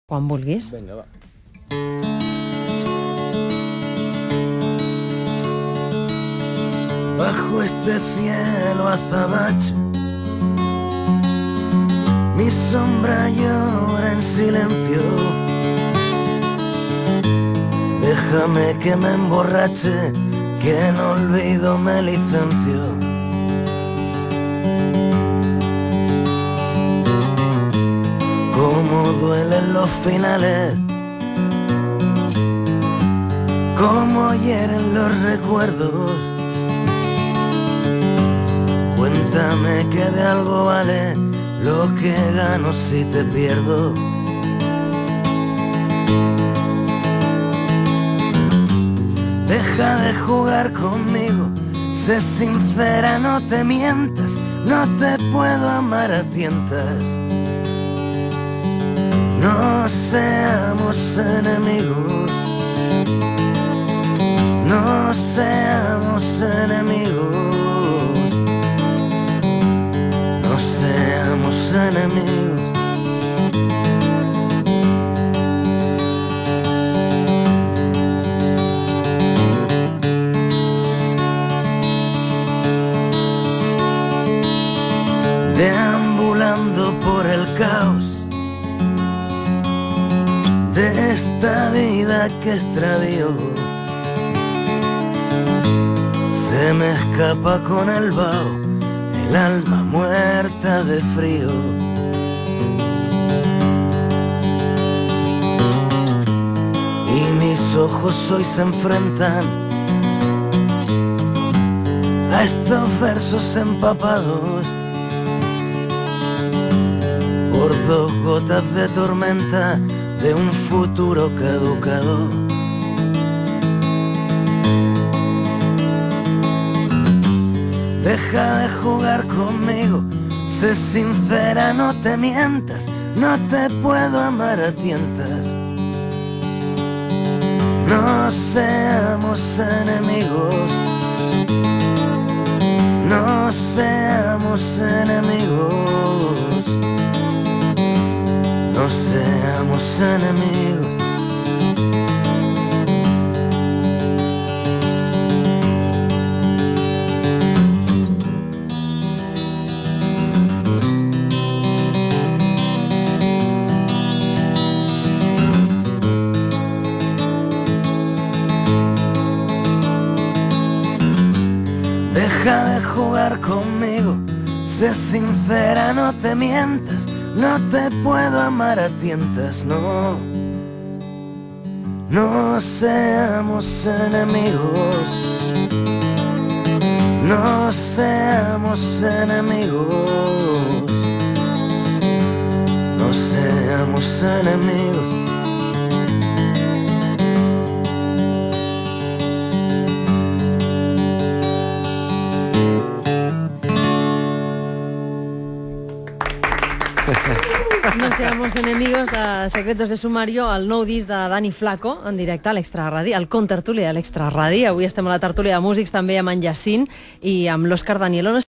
Quan vulguis. Vinga, va. Bajo este cielo azabache, mi sombra llora en silencio. Déjame que me emborrache, que en olvido me licencio. Cómo duelen los finales, cómo hieren los recuerdos. Cuéntame que de algo vale lo que gano si te pierdo. Deja de jugar conmigo, sé sincera, no te mientas, no te puedo amar a tientas. No seamos enemigos, no seamos enemigos, no seamos enemigos. Deambulando por el caos de esta vida que extravío, se me escapa con el vaho el alma muerta de frío. Y mis ojos hoy se enfrentan a estos versos empapados por dos gotas de tormenta de un futuro caducado. Deja de jugar conmigo, sé sincera, no te mientas, no te puedo amar a tientas. No seamos enemigos, no seamos enemigos, no seamos enemigos. Deja de jugar conmigo, sé sincera, no te mientas, no te puedo amar a tientas, no. No seamos enemigos, no seamos enemigos, no seamos enemigos. No seamos enemigos de Secretos de Sumario, el nou disc de Dani Flaco, en directe a l'Extraradi, el contertuli de l'Extraradi. Avui estem a la tertúlia de músics també amb en Jacint i amb l'Òscar Danielo.